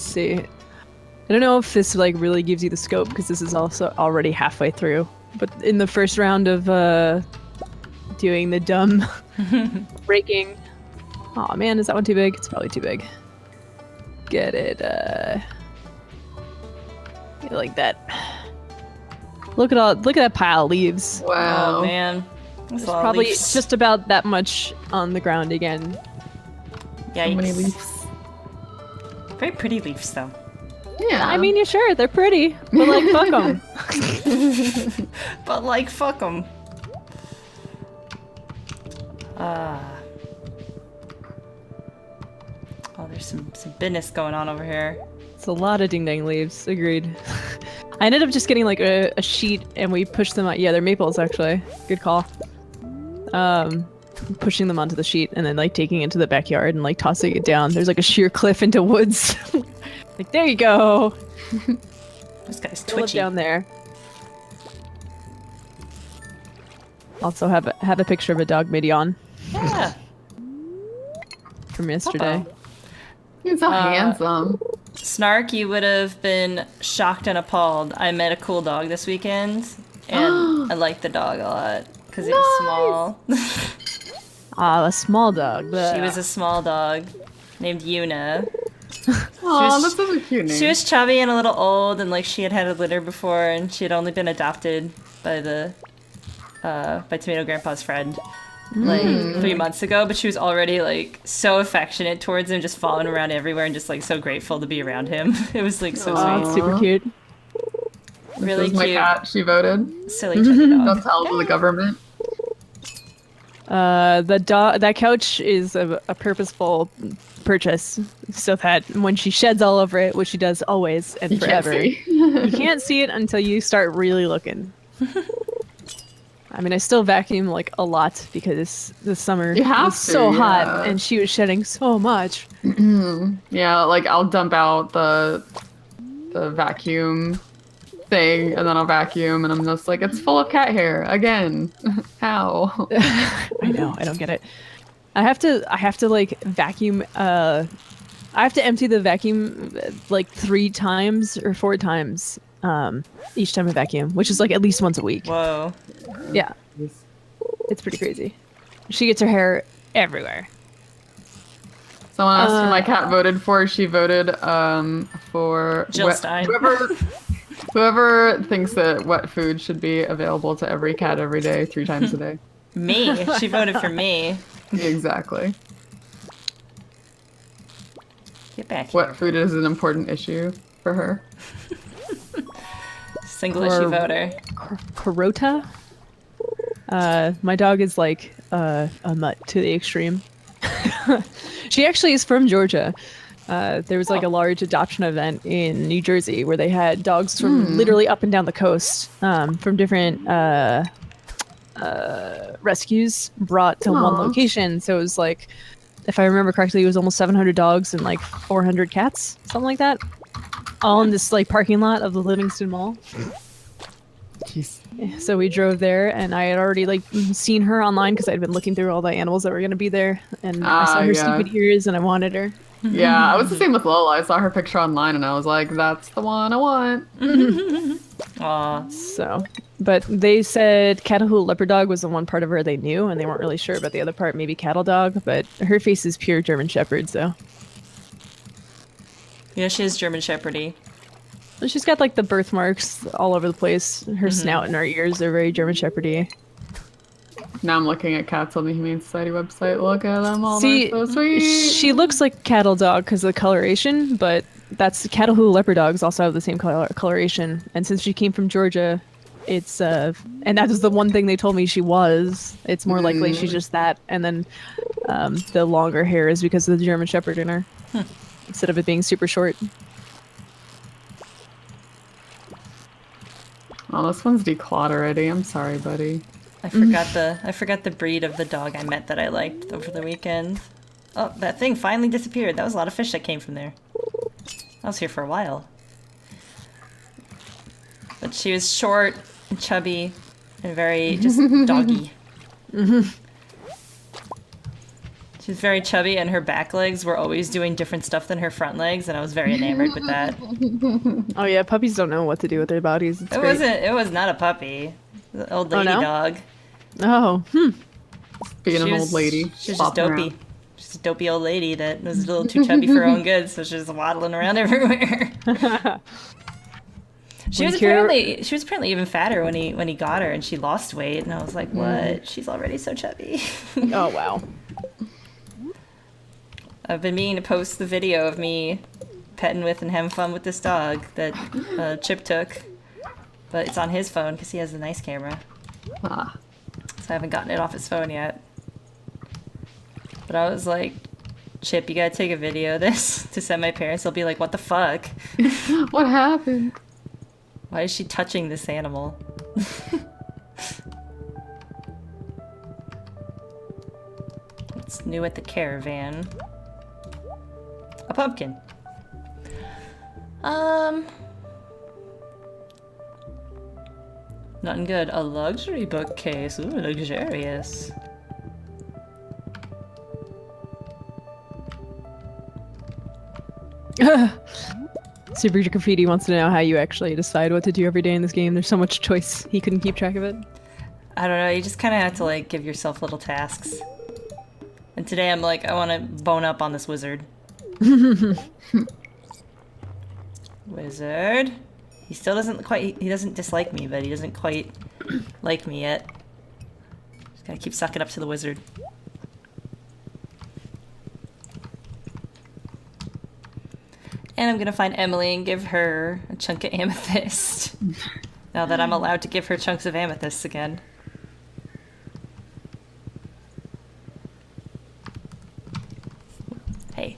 Let's see. I don't know if this like really gives you the scope because this is also already halfway through. But in the first round of doing the dumb breaking. Oh man, is that one too big? It's probably too big. Get it, like that. Look at that pile of leaves. Wow. Oh man. There's Probably just about that much on the ground again. Yeah, So many leaves. Very pretty leaves though. Yeah. I mean, yeah, sure, they're pretty, but like, fuck them. But like, fuck them. Oh, there's some business going on over here. It's a lot of ding-dang leaves, agreed. I ended up just getting like a sheet and we pushed them out. Yeah, they're maples actually. Good call. Pushing them onto the sheet and then like taking it to the backyard and like tossing it down. There's like a sheer cliff into woods. Like, there you go. This guy's Pull it twitchy. down there. Also have a picture of a dog Midian Yeah. from yesterday. He's so handsome. Snark, you would have been shocked and appalled. I met a cool dog this weekend, and I liked the dog a lot because it was small. Ah, a small dog. She was a small dog named Yuna. Aw, that's such a cute name. She was chubby and a little old, and like she had had a litter before, and she had only been adopted by by Tomato Grandpa's friend like 3 months ago. But she was already like so affectionate towards him, just following around everywhere, and just like so grateful to be around him. It was like so Oh, it's super cute. sweet, really This is my cute, cat. She voted. silly chubby dog. Don't tell the government. That couch is a purposeful purchase so that when she sheds all over it, which she does always and You can't forever, see. you can't see it until you start really looking. I mean, I still vacuum like a lot because this summer You have was so to, hot yeah. and she was shedding so much. Yeah, like I'll dump out the vacuum thing and then I'll vacuum and I'm just like, it's full of cat hair again. How? I know, I don't get it. I have to like vacuum. I have to empty the vacuum like 3 times or 4 times each time I vacuum, which is like at least once a week. Whoa. Yeah, it's pretty crazy. She gets her hair everywhere. Someone asked who my cat voted for. She voted for Jill Stein. Whoever thinks that wet food should be available to every cat every day, 3 times a day. Me. She voted for me. Exactly. Get back here. Wet food is an important issue for her. Single issue voter. Carota. My dog is like a mutt to the extreme. She actually is from Georgia. There was like a large adoption event in New Jersey where they had dogs from literally up and down the coast, from different rescues brought to one location. So it was like, if I remember correctly, it was almost 700 dogs and like 400 cats, something like that, all in this like parking lot of the Livingston Mall. Jeez. So we drove there, and I had already like seen her online because I'd been looking through all the animals that were gonna be there, and I saw her stupid ears, and I wanted her. Yeah, I was the same with Lola. I saw her picture online and I was like, that's the one I want. Aw. So, but they said Catahoula leopard dog was the one part of her they knew, and they weren't really sure about the other part, maybe cattle dog, but her face is pure German Shepherd, so. Yeah, she is German Shepherdy. She's got like the birthmarks all over the place. Her snout and her ears are very German Shepherdy. Now I'm looking at cats on the Humane Society website. Look at them all. See, They're so sweet. she looks like cattle dog because of the coloration, but that's Catahoula leopard dogs also have the same coloration. And since she came from Georgia, it's and that was the one thing they told me she was. It's more likely she's just that, and then the longer hair is because of the German Shepherd in her, instead of it being super short. Oh, this one's declawed already. I'm sorry, buddy. I forgot the breed of the dog I met that I liked over the weekend. Oh, that thing finally disappeared. That was a lot of fish that came from there. I was here for a while. But she was short and chubby and very just doggy. She's She's very chubby, and her back legs were always doing different stuff than her front legs, and I was very enamored with that. Oh yeah, puppies don't know what to do with their bodies. It's great. It was not a puppy. It was an old lady no? dog. Oh, Being an old lady. She was just dopey. She's a dopey old lady that was a little too chubby for her own good, so she's just waddling around everywhere. She was apparently even fatter when he got her, and she lost weight, and I was like, what? She's already so chubby. Oh wow. I've been meaning to post the video of me petting with and having fun with this dog that Chip took, but it's on his phone because he has a nice camera. Ah. So I haven't gotten it off his phone yet. But I was like, Chip, you gotta take a video of this to send my parents. They'll be like, what the fuck? What happened? Why is she touching this animal? What's new at the caravan? A pumpkin. Nothing good. A luxury bookcase. Ooh, luxurious. Super Graffiti wants to know how you actually decide what to do every day in this game. There's so much choice. He couldn't keep track of it. I don't know. You just kind of have to like give yourself little tasks. And today I'm like, I want to bone up on this wizard. Wizard. He still doesn't quite. He doesn't dislike me, but he doesn't quite like me yet. Just gotta keep sucking up to the wizard. And I'm gonna find Emily and give her a chunk of amethyst. Now that I'm allowed to give her chunks of amethyst again. Hey,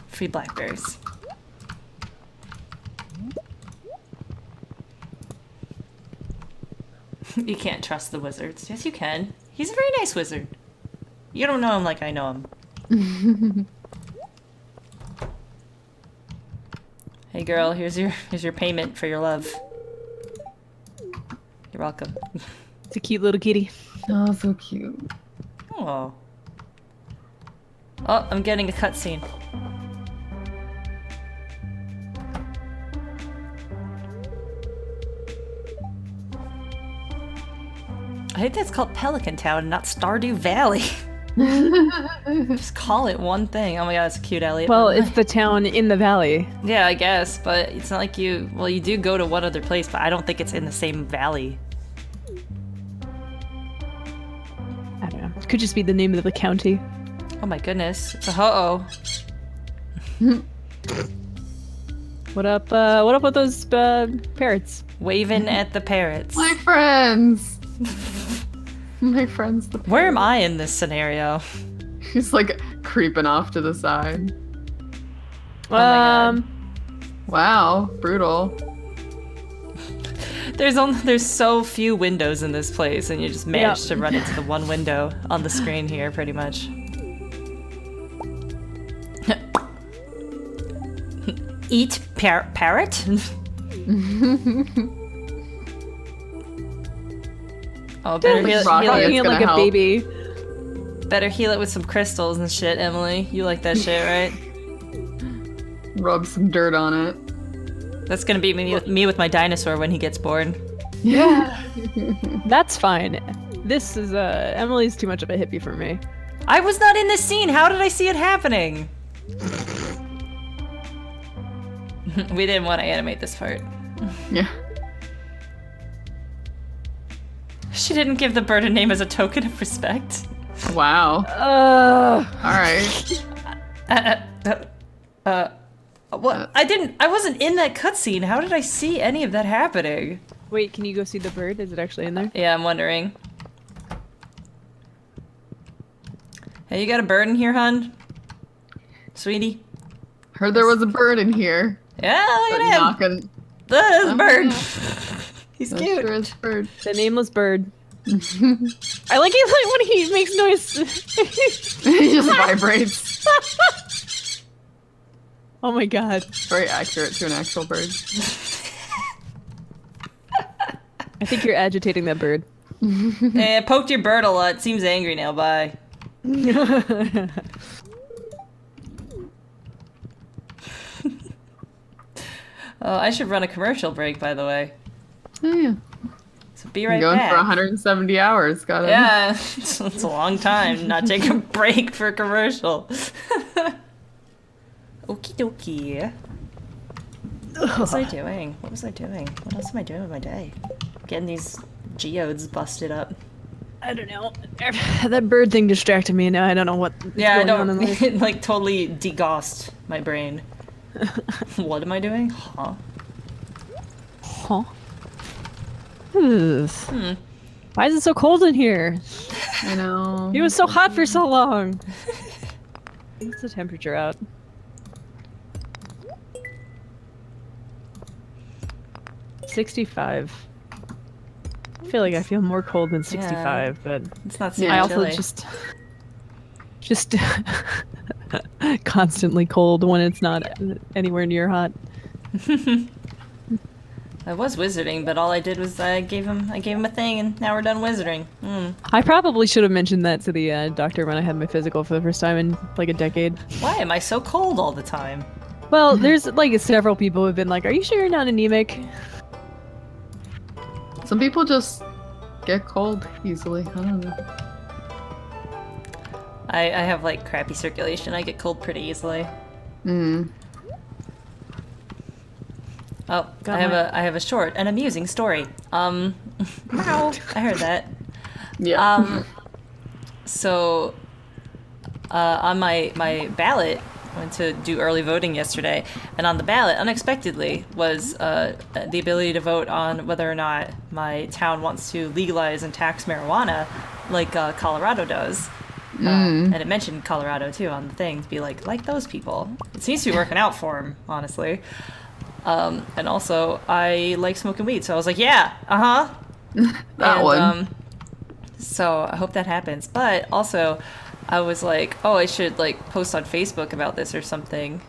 free blackberries. You can't trust the wizards. Yes, you can. He's a very nice wizard. You don't know him like I know him. Hey girl, here's your payment for your love. You're welcome. It's a cute little kitty. Oh, so cute. Oh. Oh, I'm getting a cutscene. I think that's called Pelican Town, not Stardew Valley. Just call it one thing. Oh my god, it's a cute Elliot. Well, it's the town in the valley. Yeah, I guess, but it's not like you... Well, you do go to one other place, but I don't think it's in the same valley. I don't know. It could just be the name of the county. Oh my goodness. It's a ho-oh. What up with those parrots? Waving at the parrots. My friends! My friends the parrots. Where am I in this scenario? He's like creeping off to the side. Oh my god. Wow, brutal. There's so few windows in this place, and you just managed to run into the one window on the screen here, pretty much. Eat parrot? Oh, better heal Talking it. like a baby. Better heal it with some crystals and shit, Emily. You like that shit, right? Rub some dirt on it. That's gonna be me with my dinosaur when he gets born. Yeah. That's fine. This is Emily's too much of a hippie for me. I was not in this scene. How did I see it happening? We didn't want to animate this part. Yeah. She didn't give the bird a name as a token of respect. Wow. Alright. What? I wasn't in that cutscene. How did I see any of that happening? Wait, can you go see the bird? Is it actually in there? Yeah, I'm wondering. Hey, you got a bird in here, hon? Sweetie? Heard there was a bird in here. Yeah, look But at him. not gonna... There's a bird. Yeah. He's That cute. sure is bird. The nameless bird. I like it when he makes noise. He just vibrates. Oh my god. Very accurate to an actual bird. I think you're agitating that bird. Hey, I poked your bird a lot. Seems angry now. Bye. Oh, I should run a commercial break, by the way. Oh, yeah. So be right Going back. for 170 hours. Got it. Yeah, it's a long time. Not take a break for a commercial. Okie dokie. What was I doing? What was I doing? What else am I doing with my day? Getting these geodes busted up. I don't know. That bird thing distracted me. Now I don't know what. Yeah, I going on don't. in life. It like totally degossed my brain. What am I doing? Huh? Huh? Ugh. Why is it so cold in here? I know. It was so hot for so long. What's the temperature out? .65. I feel like I feel more cold than 65, but It's not super I also chilly. just constantly cold when it's not anywhere near hot. I was wizarding, but all I did was I gave him a thing, and now we're done wizarding. I probably should have mentioned that to the doctor when I had my physical for the first time in like a decade. Why am I so cold all the time? Well, there's like several people who've been like, "Are you sure you're not anemic?" Some people just get cold easily. I don't know. I have like crappy circulation. I get cold pretty easily. Mm. Oh, Got I have a short and amusing story. Meow. I heard that. Yeah. So on my ballot, I went to do early voting yesterday, and on the ballot, unexpectedly, was the ability to vote on whether or not my town wants to legalize and tax marijuana, like Colorado does. And it mentioned Colorado too on the thing to be like those people. It seems to be working out for him, honestly. And also, I like smoking weed, so I was like, yeah, That one. So I hope that happens. But also, I was like, oh, I should like post on Facebook about this or something.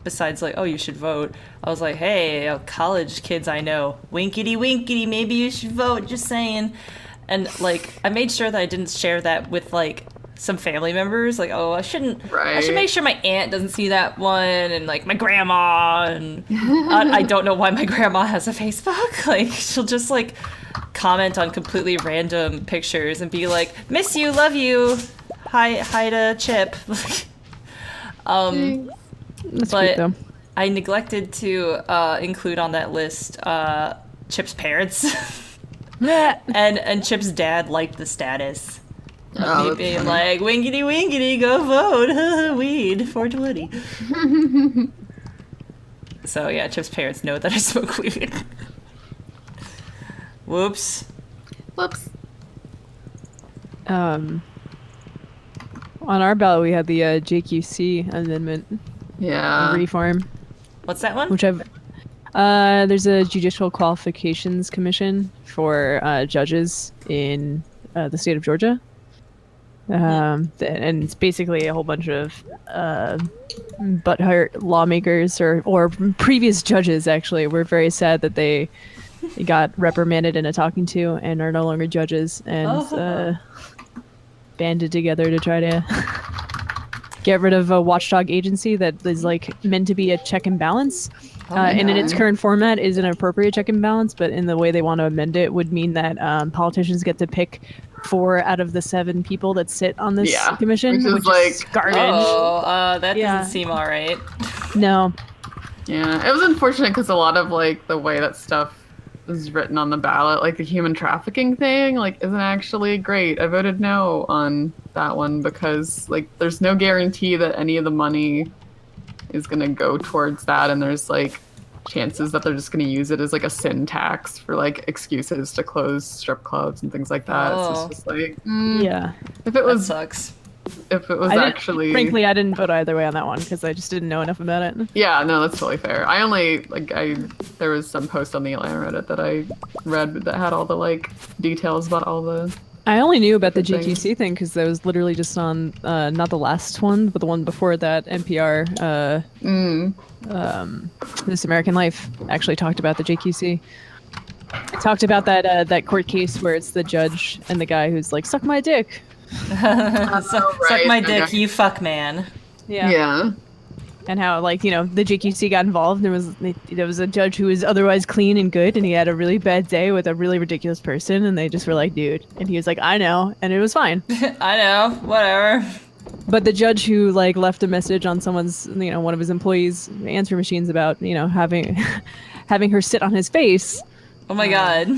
Besides like, oh, you should vote. I was like, hey, college kids I know, winkety winkety, maybe you should vote. Just saying. And like, I made sure that I didn't share that with like some family members. Like, oh, I should make sure my aunt doesn't see that one, and like my grandma. And I don't know why my grandma has a Facebook. Like, she'll just like comment on completely random pictures and be like, miss you, love you, hi to Chip. That's But cute though. I neglected to include on that list Chip's parents. And Chip's dad liked the status. Oh, Me that's being funny. like, winkety winkety, go vote, weed, 420. So yeah, Chip's parents know that I smoke weed. Whoops. Whoops. On our ballot, we had the JQC amendment Yeah. reform, What's that one? which I've. There's a Judicial Qualifications Commission for judges in the state of Georgia. And it's basically a whole bunch of butthurt lawmakers or previous judges, actually, were very sad that they got reprimanded in a talking to and are no longer judges, and banded together to try to get rid of a watchdog agency that is like meant to be a check and balance. And in its current format is an appropriate check and balance, but in the way they want to amend it would mean that politicians get to pick 4 out of the 7 people that sit on this commission, which is like garbage. Oh, that Yeah. doesn't seem alright. No. Yeah, it was unfortunate because a lot of like the way that stuff is written on the ballot, like the human trafficking thing, like isn't actually great. I voted no on that one because like there's no guarantee that any of the money is gonna go towards that, and there's like chances that they're just gonna use it as like a sin tax for like excuses to close strip clubs and things like that. So Oh. it's just like Yeah. if it That was sucks. Frankly, I didn't vote either way on that one because I just didn't know enough about it. Yeah, no, that's totally fair. I only there was some post on the Atlanta Reddit that I read that had all the like details about all the. I only knew about the Good thing. JQC thing because that was literally just on not the last one, but the one before that. NPR, This American Life actually talked about the JQC. Talked about that court case where it's the judge and the guy who's like, "Suck my dick." Suck right, my dick, okay. you fuck man. Yeah. Yeah. and how like the JQC got involved. There was a judge who was otherwise clean and good, and he had a really bad day with a really ridiculous person, and they just were like, dude, and he was like, I know, and it was fine. I know, whatever. But the judge who like left a message on someone's one of his employees' answer machines about having having her sit on his face. Oh my god.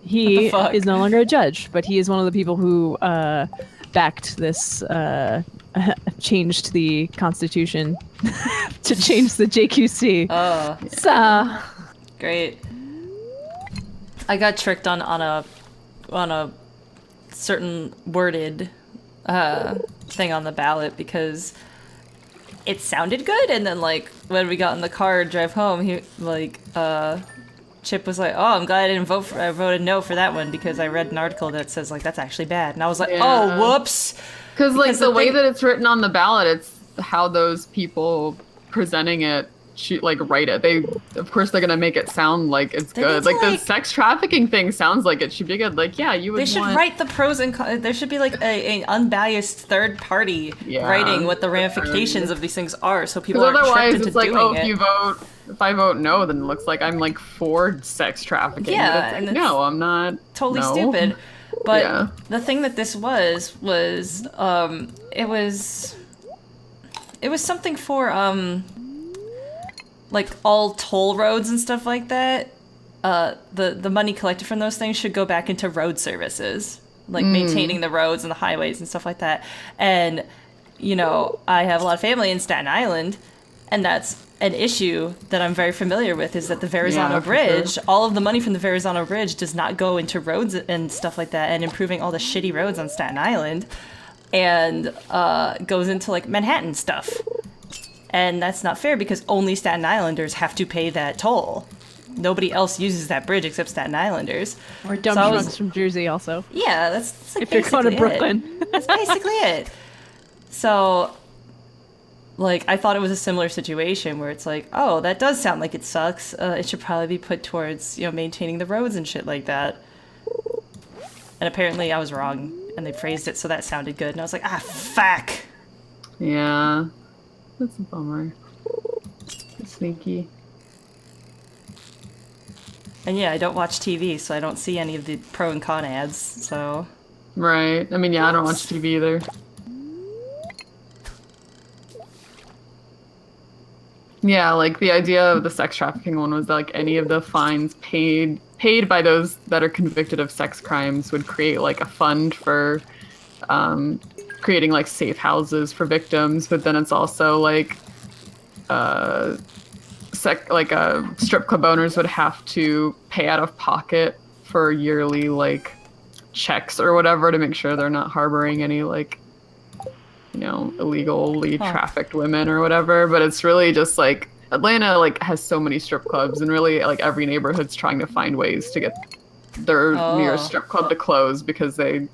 He is no longer a judge, but he is one of the people who backed this change to the Constitution to change the JQC. Oh. So Great. I got tricked on a certain worded thing on the ballot because it sounded good, and then like when we got in the car drive home, he like Chip was like, "Oh, I'm glad I didn't vote for. I voted no for that one because I read an article that says like that's actually bad." And I was like, "Oh, whoops!" Because like the way that it's written on the ballot, it's how those people presenting it like write it. Of course they're gonna make it sound like it's good. Like the sex trafficking thing sounds like it should be good. Like yeah, you would. They should write the pros and cons. There should be like an unbiased third party writing what the ramifications of these things are, so people aren't tricked into doing it. Otherwise, if I vote no, then it looks like I'm like for sex trafficking. Yeah, like, and no, I'm not. Totally stupid. But the thing that this was it was something for like all toll roads and stuff like that. The money collected from those things should go back into road services, like maintaining the roads and the highways and stuff like that. And I have a lot of family in Staten Island, and that's an issue that I'm very familiar with, is that the Verrazano Bridge, all of the money from the Verrazano Bridge does not go into roads and stuff like that and improving all the shitty roads on Staten Island, and goes into like Manhattan stuff. And that's not fair because only Staten Islanders have to pay that toll. Nobody else uses that bridge except Staten Islanders. Or dump trucks from Jersey also. Yeah, that's like if you're going to Brooklyn. That's basically it. So like, I thought it was a similar situation where it's like, oh, that does sound like it sucks. It should probably be put towards, maintaining the roads and shit like that. And apparently I was wrong, and they phrased it so that sounded good. And I was like, fuck. Yeah. That's a bummer. It's sneaky. And yeah, I don't watch TV, so I don't see any of the pro and con ads, so... Right. I mean, yeah, I don't watch TV either. Yeah, like the idea of the sex trafficking one was that, like, any of the fines paid by those that are convicted of sex crimes would create like a fund for creating like safe houses for victims, but then it's also like strip club owners would have to pay out of pocket for yearly like checks or whatever to make sure they're not harboring any like illegally trafficked women or whatever. But it's really just like Atlanta like has so many strip clubs, and really like every neighborhood's trying to find ways to get their nearest strip club to close because they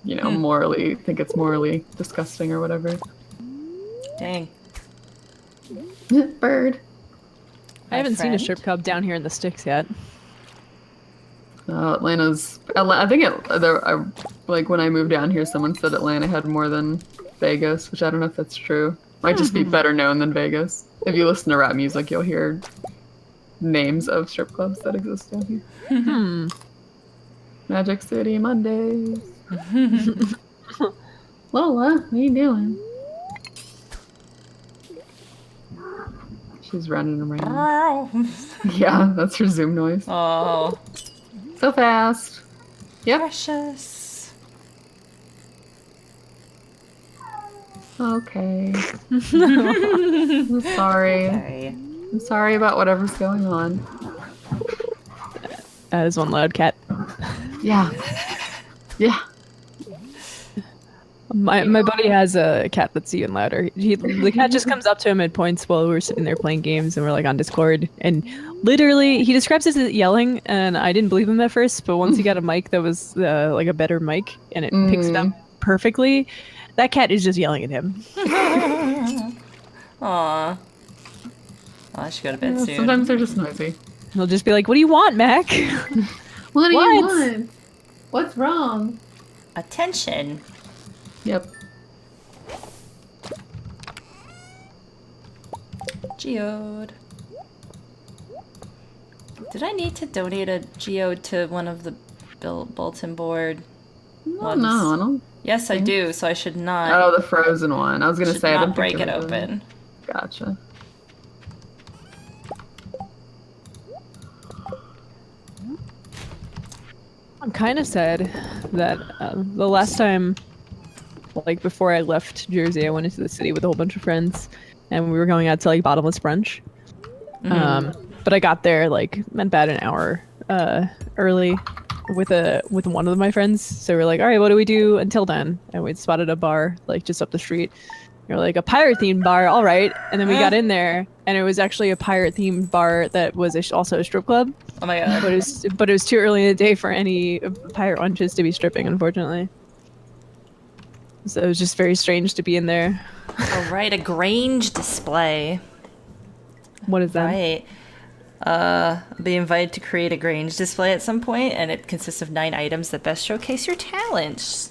morally think it's morally disgusting or whatever. Dang. Bird. I haven't seen a strip club down here in the sticks yet. I think like when I moved down here, someone said Atlanta had more than Vegas, which I don't know if that's true. Might just be better known than Vegas. If you listen to rap music, you'll hear names of strip clubs that exist down here. Magic City Mondays. Lola, what are you doing? She's running around. Yeah, that's her Zoom noise. Oh. So fast. Yep. Precious. Okay. I'm sorry. Okay. I'm sorry about whatever's going on. That is one loud cat. Yeah. Yeah. My buddy has a cat that's even louder. The cat just comes up to him at points while we're sitting there playing games and we're like on Discord, and literally he describes it as yelling, and I didn't believe him at first, but once he got a mic that was like a better mic and it picks it up perfectly, that cat is just yelling at him. Aww. I should go to bed soon. Sometimes they're just noisy. He'll just be like, "What do you want, Mac? What do you want? What's wrong?" Attention. Yep. Geode. Did I need to donate a geode to one of the bulletin board ones? No, I don't. Yes, I do, so I should not. Oh, the frozen one. I was gonna should say I not didn't break think it of open. Gotcha. I'm kind of sad that the last time, like before I left Jersey, I went into the city with a whole bunch of friends, and we were going out to like bottomless brunch. But I got there like about an hour early with one of my friends. So we're like, all right, what do we do until then? And we spotted a bar like just up the street. You're like a pirate themed bar, all right. And then we got in there, and it was actually a pirate themed bar that was also a strip club. Oh my god. But it was too early in the day for any pirate lunches to be stripping, unfortunately. So it was just very strange to be in there. All right, a Grange display. What is that? Right. I'll be invited to create a Grange display at some point, and it consists of 9 items that best showcase your talents.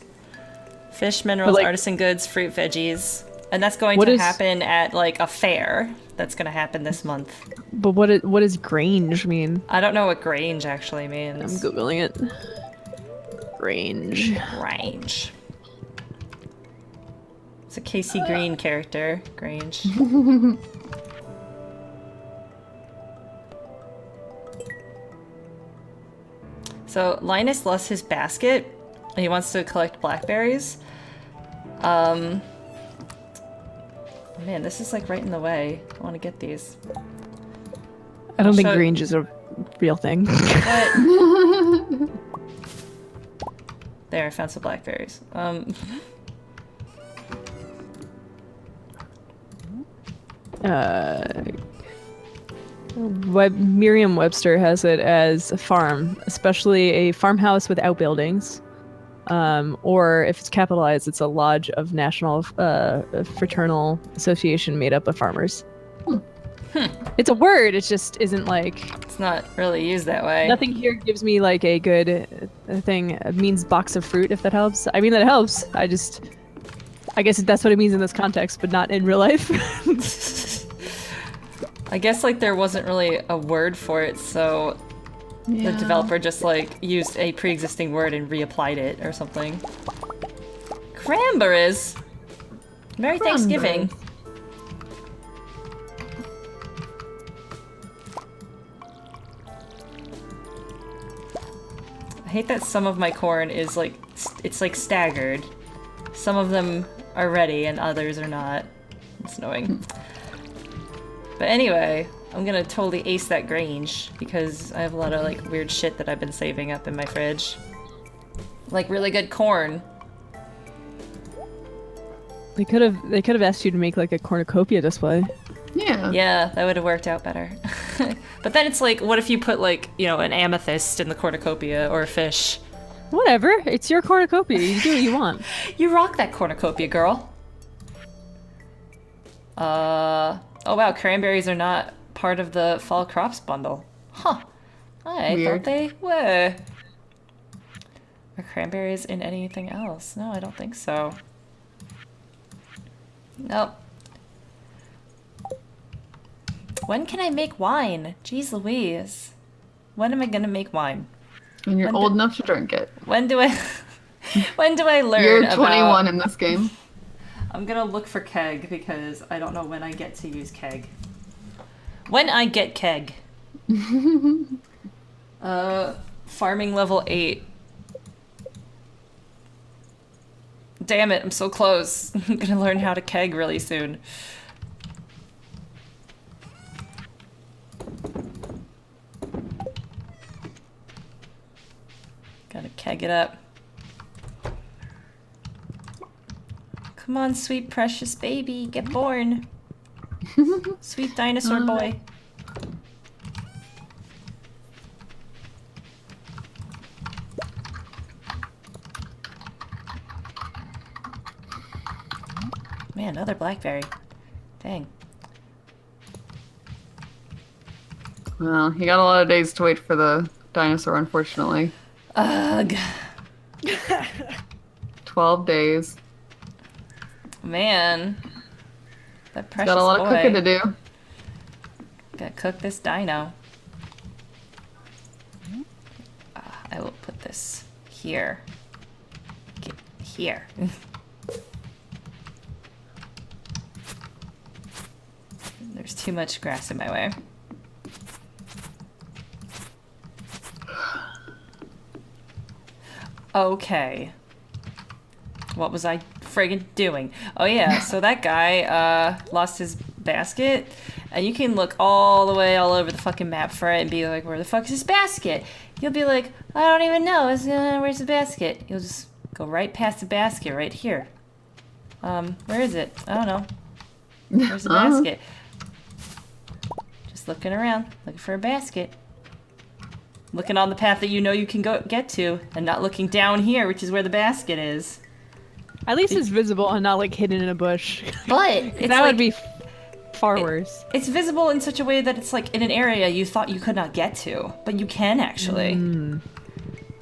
Fish, minerals, like- artisan goods, fruit, veggies. And that's going What to is- happen at like a fair that's going to happen this month. But what does Grange mean? I don't know what Grange actually I'm means. googling it. Grange. Grange. It's a Casey Green character, Grange. So Linus lost his basket, and he wants to collect blackberries. Man, this is like right in the way. I want to get these. I don't think So- Grange is a real thing. What? There, I found some blackberries. Merriam-Webster has it as a farm, especially a farmhouse with outbuildings. Or if it's capitalized, it's a lodge of national fraternal association made up of farmers. It's a word. It just isn't like It's not really used that way. nothing here gives me like a good thing. It means box of fruit, if that helps. I mean that helps. I guess that's what it means in this context, but not in real life. I guess like there wasn't really a word for it, so the developer just like used a pre-existing word and reapplied it or something. Cranberries. Merry Thanksgiving. I hate that some of my corn is like it's like staggered. Some of them are ready and others are not. It's annoying. But anyway, I'm gonna totally ace that Grange because I have a lot of like weird shit that I've been saving up in my fridge. Like really good corn. They could have asked you to make like a cornucopia display. Yeah. Yeah, that would have worked out better. But then it's like, what if you put like, you know, an amethyst in the cornucopia or a fish? Whatever, it's your cornucopia. You do what you want. You rock that cornucopia, girl. Oh wow, cranberries are not part of the fall crops bundle. Huh. I Weird. thought they were. Are cranberries in anything else? No, I don't think so. Nope. When can I make wine? Jeez Louise. When am I gonna make wine? When you're old enough to drink it. When do I when do I learn You're about 21 in this game. I'm gonna look for keg because I don't know when I get to use keg. When I get keg. Farming level 8. Damn it, I'm so close. I'm gonna learn how to keg really soon. Gotta keg it up. Come on, sweet precious baby, get born. Sweet dinosaur boy. Man, another blackberry. Dang. Well, you got a lot of days to wait for the dinosaur, unfortunately. Ugh. 12 days. Man. That precious Got a lot boy. of cooking to do. Gotta cook this dino. I will put this here. Get here. There's too much grass in my way. Okay. What was I friggin' doing? Oh yeah, so that guy lost his basket, and you can look all the way all over the fucking map for it and be like, where the fuck is his basket? You'll be like, I don't even know, where's the basket? You'll just go right past the basket right here. Where is it? I don't know. Where's the basket? Just looking around, looking for a basket. Looking on the path that you know you can get to, and not looking down here, which is where the basket is. At least it's visible and not like hidden in a bush. But that would be far worse. It's visible in such a way that it's like in an area you thought you could not get to, but you can actually.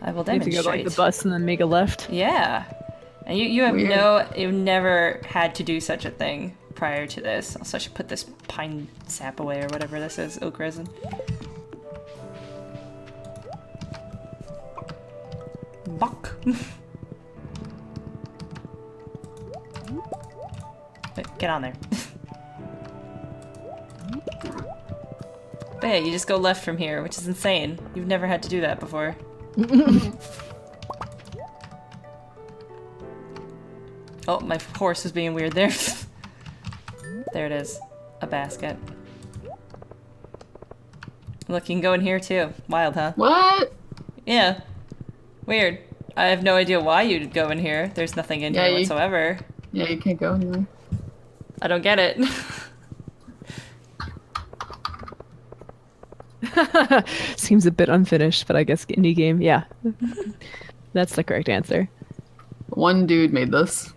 I will demonstrate. You have to go to like the bus and then make a left. Yeah, and you have you've never had to do such a thing prior to this. Also, I should put this pine sap away or whatever this is, oak resin. Buck. Wait, get on there. But yeah, you just go left from here, which is insane. You've never had to do that before. Oh, my horse was being weird there. There it is. A basket. Look, you can go in here too. Wild, huh? What? Yeah. Weird. I have no idea why you'd go in here. There's nothing in here whatsoever. Yeah, you can't go anywhere. I don't get it. Seems a bit unfinished, but I guess indie game, yeah. That's the correct answer. One dude made this.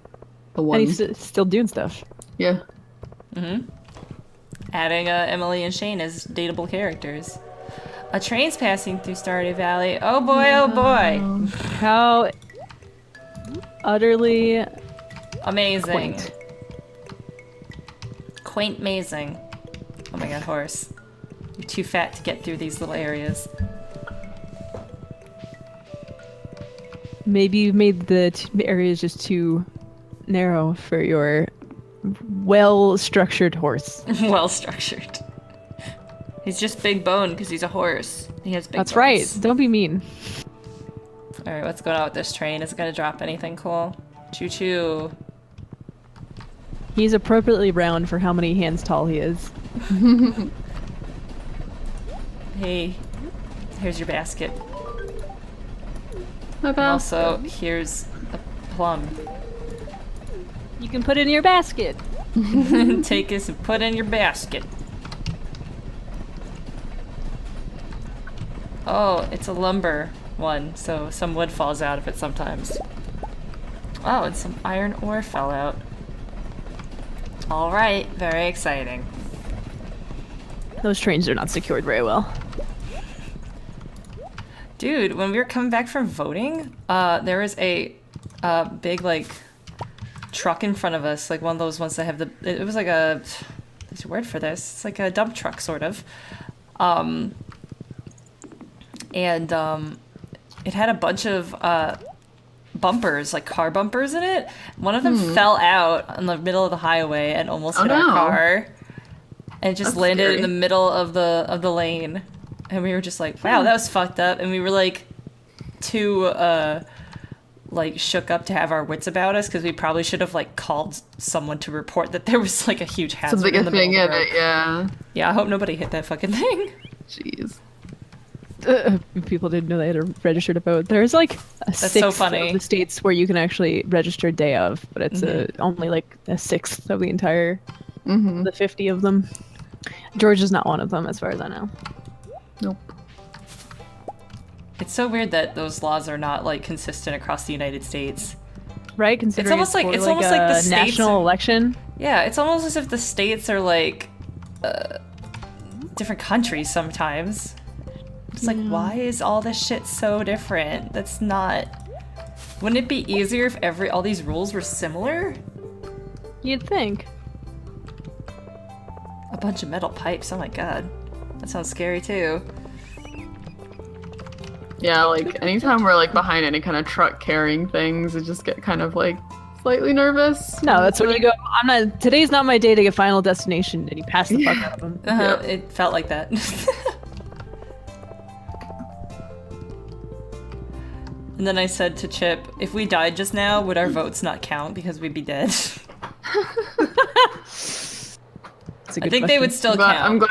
The one. And he's still doing stuff. Yeah. Adding Emily and Shane as dateable characters. A train's passing through Stardew Valley. Oh boy, oh boy. How utterly amazing. Quaint. Quaint amazing. Oh my god, horse. You're too fat to get through these little areas. Maybe you made the areas just too narrow for your well-structured horse. Well-structured. He's just big boned because he's a horse. He has big That's bones. right. Don't be mean. Alright, what's going on with this train? Is it gonna drop anything cool? Choo-choo. He's appropriately round for how many hands tall he is. Hey, here's your basket. My And also, here's a plum. You can put it in your basket. Take this and put it in your basket. Oh, it's a lumber one, so some wood falls out of it sometimes. Oh, and some iron ore fell out. Alright, very exciting. Those trains are not secured very well. Dude, when we were coming back from voting, there was a big, like, truck in front of us, like one of those ones that have the... It was like a... There's a word for this. It's like a dump truck, sort of. It had a bunch of bumpers, like car bumpers in it. One of them fell out in the middle of the highway and almost hit our car. And it just landed scary. in the middle of the lane. And we were just like, wow, that was fucked up. And we were like too like shook up to have our wits about us because we probably should have like called someone to report that there was like a huge hazard something in the middle of the road. yeah. Yeah, I hope nobody hit that fucking thing. Jeez. People didn't know they had to register to vote. There's like a so sixth funny. of the states where you can actually register day of, but it's only like a sixth of the entire the 50 of them. Georgia's not one of them, as far as I know. Nope. It's so weird that those laws are not like consistent across the United States. Right? Considering almost like- for, it's almost like the a states national are- election. Yeah, it's almost as if the states are like different countries sometimes. It's like, why is all this shit so different? That's not... Wouldn't it be easier if all these rules were similar? You'd think. A bunch of metal pipes, oh my god. That sounds scary too. Yeah, like anytime we're like behind any kind of truck carrying things, I just get kind of like slightly nervous. No, that's when you go, I'm not, today's not my day to get Final Destination, and you pass the fuck out of them. Yep. It felt like that. And then I said to Chip, if we died just now, would our votes not count because we'd be dead? That's a I good think they would question. still But count.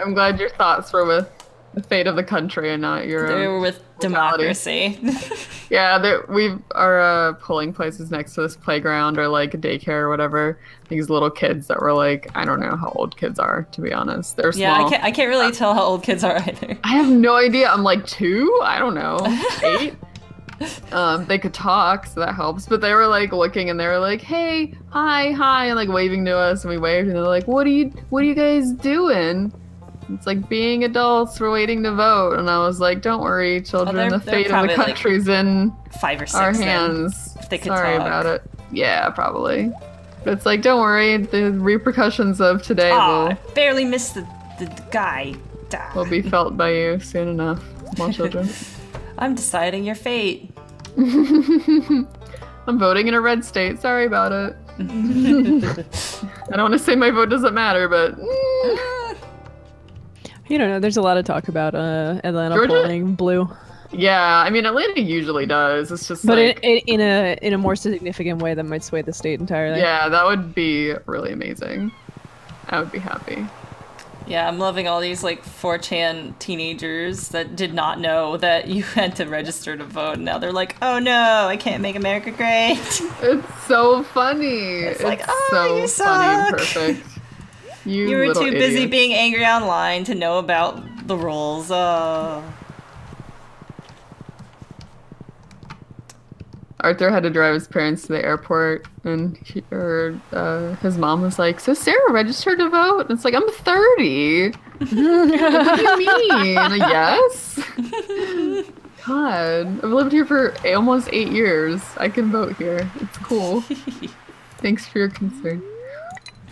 I'm glad your thoughts were with the fate of the country and not your They own. were with mortality. democracy. Yeah, our polling places next to this playground or like a daycare or whatever. These little kids that were like, I don't know how old kids are, to be honest. They're small. Yeah, I can't really tell how old kids are either. I have no idea. I'm like 2? I don't know. 8? They could talk, so that helps. But they were like looking and they were like, hey, hi, and like waving to us, and we waved and they're like, what are you guys doing? It's like being adults, we're waiting to vote. And I was like, don't worry, children, they're the fate of probably, the country's in 5 or 6 our then, hands. if they could Sorry talk. about it. Yeah, probably. But it's like, don't worry, the repercussions of today Aw, barely missed the guy. will be felt by you soon enough, small children. I'm deciding your fate. I'm voting in a red state. Sorry about it. I don't want to say my vote doesn't matter, but You don't know, there's a lot of talk about Atlanta Georgia? polling blue. yeah. I mean, Atlanta usually does. It's just But like, in a more significant way that might sway the state entirely. yeah, that would be really amazing. I would be happy. Yeah, I'm loving all these like 4chan teenagers that did not know that you had to register to vote. And now they're like, oh no, I can't make America great. It's so funny. It's like, so oh, you funny and suck. perfect. You were little too busy idiots. being angry online to know about the rules. Arthur had to drive his parents to the airport, and his mom was like, "So Sarah registered to vote?" And it's like, "I'm 30." What do you mean? Yes. God, I've lived here for almost 8 years. I can vote here. It's cool. Thanks for your concern.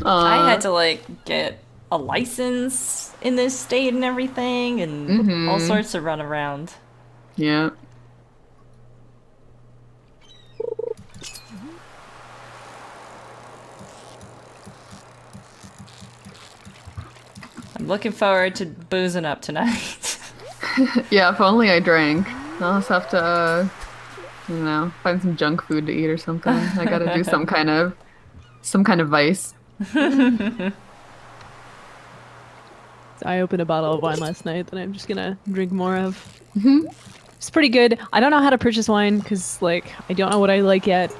I had to like get a license in this state and everything, and all sorts of runaround. Yeah. I'm looking forward to boozing up tonight. Yeah, if only I drank. I'll just have to, you know, find some junk food to eat or something. I gotta do some kind of vice. I opened a bottle of wine last night that I'm just gonna drink more of. It's pretty good. I don't know how to purchase wine because like I don't know what I like yet.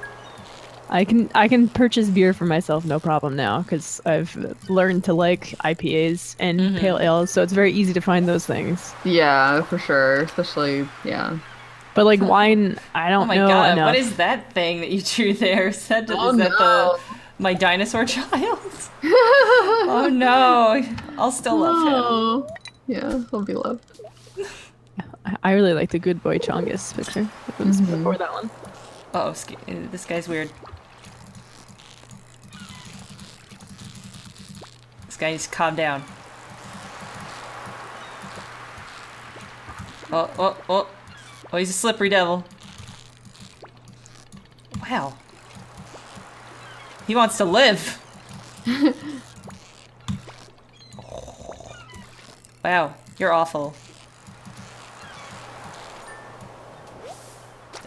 I can purchase beer for myself no problem now because I've learned to like IPAs and pale ales, so it's very easy to find those things. Yeah, for sure. Especially, yeah. But like wine, I don't Oh my know god, enough. what is that thing that you drew there? Is that Oh, is that no. my dinosaur child? Oh no, I'll still love him. Oh, yeah, he'll be loved. I really like the Good Boy Chongus picture. It was before that one. Oh, this guy's weird. This guy needs to calm down. Oh, he's a slippery devil. Wow. He wants to live. Wow, you're awful.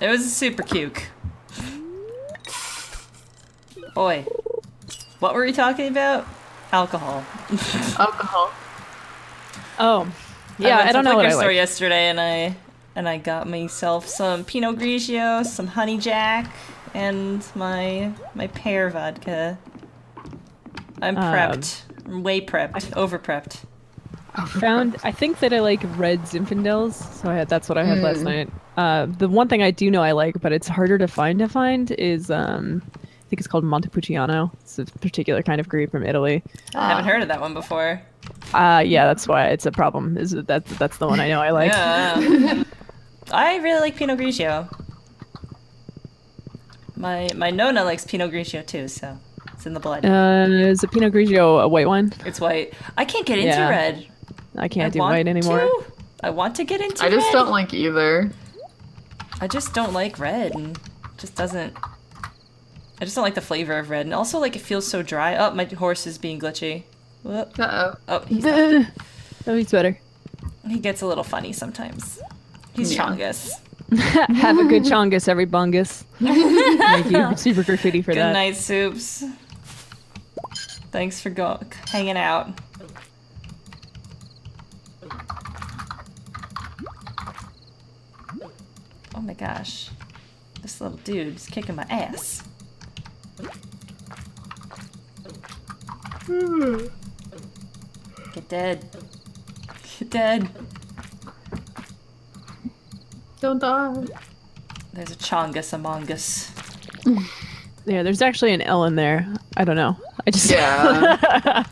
It was a super cuke. Boy. What were we talking about? Alcohol. Alcohol. Oh, yeah. I don't know I what went I to the liquor store like. yesterday, and I got myself some Pinot Grigio, some Honey Jack, and my pear vodka. I'm prepped. I'm way prepped. Over prepped. I think that I like red Zinfandels, so that's what I had last night. The one thing I do know I like, but it's harder to find is I think it's called Montepulciano. It's a particular kind of grape from Italy. I haven't heard of that one before. Yeah, that's why it's a problem. Is that's the one I know I like. Yeah. I really like Pinot Grigio. My Nona likes Pinot Grigio too, so it's in the blood. Is a Pinot Grigio a white wine? It's white. I can't get into Yeah. red. I can't do white anymore. I want to get into I just red. don't like either. I just don't like red, and just doesn't. I just don't like the flavor of red, and also like it feels so dry. Oh, my horse is being glitchy. Whoop. Uh-oh. Oh, he's not. Oh, he's better. He gets a little funny sometimes. He's Yeah. Chongus. Have a good chongus, every bungus. Thank you, Super Graffiti, for Good that. night, Soups. Thanks for hanging out. Oh my gosh. This little dude is kicking my ass. Get dead. Get dead. Don't die. There's a Chongus among us. Yeah, there's actually an L in there. I don't know. I just Yeah.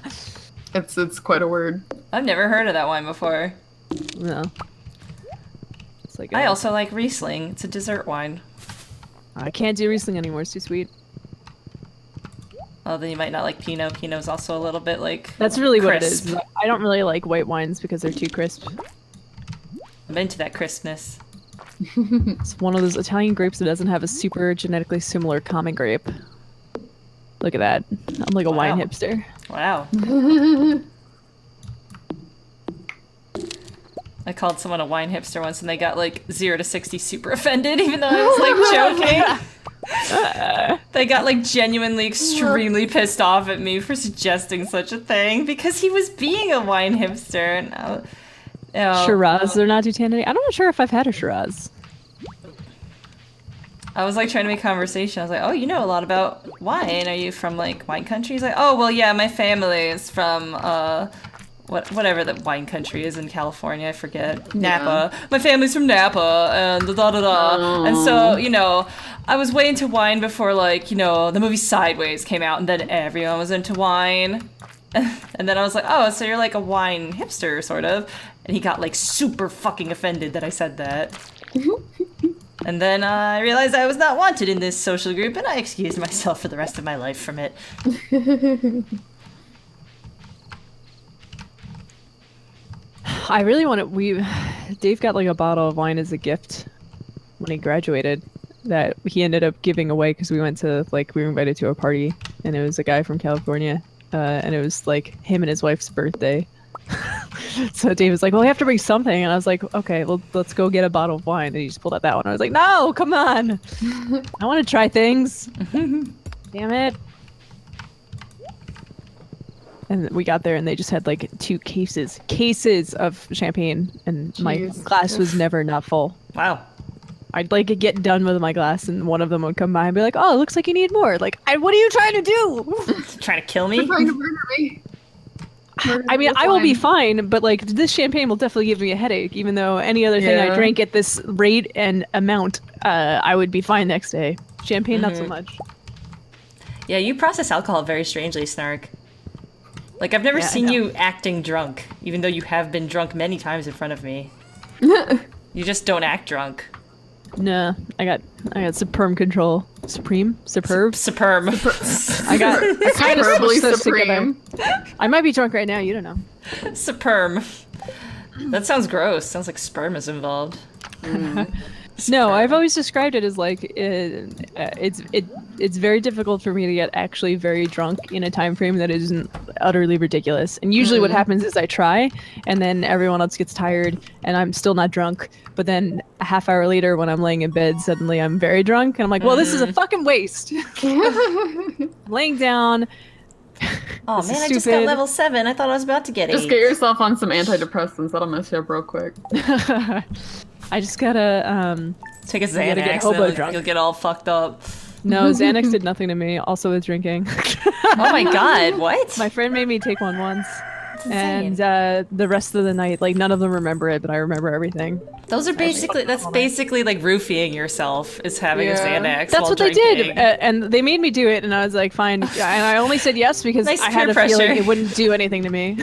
It's quite a word. I've never heard of that wine before. no. It's like I also like Riesling. It's a dessert wine. I can't do Riesling anymore. It's too sweet. Although you might not like Pinot. Pinot's also a little bit like That's really what it crisp. is. I don't really like white wines because they're too crisp. I'm into that crispness. It's one of those Italian grapes that doesn't have a super genetically similar common grape. Look at that. I'm like a wine Wow. hipster. Wow. I called someone a wine hipster once and they got like 0 to 60 super offended even though I was like joking. They got like genuinely extremely pissed off at me for suggesting such a thing because he was being a wine hipster. And Shiraz, they're not too tannin. I'm not sure if I've had a Shiraz. I was like trying to make conversation. I was like, "Oh, you know a lot about wine. Are you from like wine country?" He's like, "Oh, well, yeah, my family is from whatever the wine country is in California. I forget. Napa. My family's from Napa, and da da da. And so, you know, I was way into wine before like, you know, the movie Sideways came out, and then everyone was into wine." And then I was like, "Oh, so you're like a wine hipster, sort of." And he got like super fucking offended that I said that. And then I realized I was not wanted in this social group, and I excused myself for the rest of my life from it. I really want to. Dave got like a bottle of wine as a gift when he graduated that he ended up giving away because we were invited to a party, and it was a guy from California, and it was like him and his wife's birthday. So Dave was like, "Well, we have to bring something," and I was like, "Okay, well, let's go get a bottle of wine." And he just pulled out that one. I was like, "No, come on! I want to try things." Damn it! And we got there, and they just had like 2 cases of champagne, and my Jeez. glass was never not full. Wow. I'd like get done with my glass, and one of them would come by and be like, "Oh, it looks like you need more." Like, what are you trying to do? Trying to kill me? Trying to murder me. I mean, I will be fine, but like this champagne will definitely give me a headache. Even though any other thing I Yeah. drank at this rate and amount, I would be fine next day. Champagne, not so much. Yeah, you process alcohol very strangely, Snark. Like, I've never Yeah, I seen know. you acting drunk, even though you have been drunk many times in front of me. You just don't act drunk. No, I got superb control. Superb. Superb. I kind of Hyperbole switched those together. supreme. I might be drunk right now. You don't know. Superb. That sounds gross. Sounds like sperm is involved. No, I've always described it as like it's very difficult for me to get actually very drunk in a time frame that isn't utterly ridiculous. And usually what happens is I try, and then everyone else gets tired, and I'm still not drunk. But then a half hour later, when I'm laying in bed, suddenly I'm very drunk, and I'm like, well, this is a fucking waste. I'm laying down. Oh This man, is I just got stupid. level 7. I thought I was about to get 8. Just get yourself on some antidepressants. That'll mess you up real quick. I just gotta Take a gotta get Xanax, hobo and drunk. you'll get all fucked up. no, Xanax did nothing to me. Also with drinking. Oh my god, what? My friend made me take one once. insane. And the rest of the night, like none of them remember it, but I remember everything. That's basically like roofing yourself, is having a Yeah. Xanax. That's while what they did, drinking. and they made me do it, and I was like, fine. And I only said yes because Nice I had peer a feeling pressure. it wouldn't do anything to me.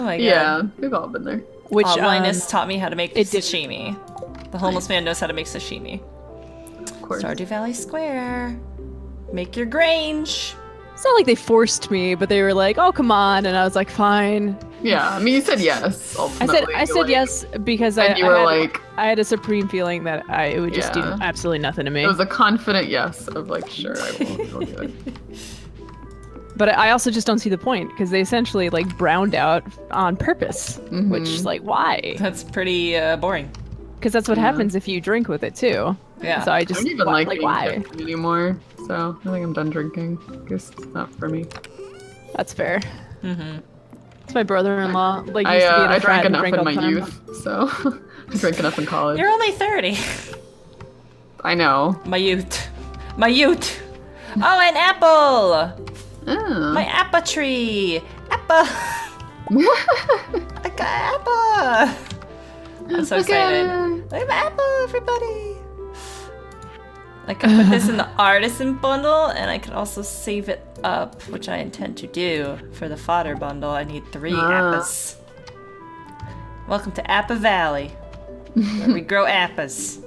Oh my god. Yeah, we've all been there. Which Linus taught me how to make it did- sashimi. The homeless man knows how to make sashimi. Of course. Stardew Valley Square. Make your Grange. it's not like they forced me, but they were like, "Oh, come on," and I was like, "Fine." Yeah, I mean, you said yes. Ultimately. I said yes because and you were like, I had a supreme feeling that it would just do Yeah. absolutely nothing to me. it was a confident yes of like, sure, I will do it. But I also just don't see the point because they essentially like browned out on purpose, which like why? That's pretty boring. Because that's what Yeah. happens if you drink with it too. Yeah. So I I just don't even why- like being why? tipsy anymore, so I think I'm done drinking. Guess it's not for me. That's fair. It's my brother-in-law. Like I used to be in a I frat drank and enough drank in all my the time. youth, so I drank enough in college. You're only 30. I know. My youth. My youth. Oh, an apple. Oh. My apple tree. Apple. I got apple. I'm so Look at excited. it. I have apple, everybody. I can put this in the artisan bundle, and I can also save it up, which I intend to do for the fodder bundle. I need 3 apples. Welcome to Appa Valley, where we grow appas.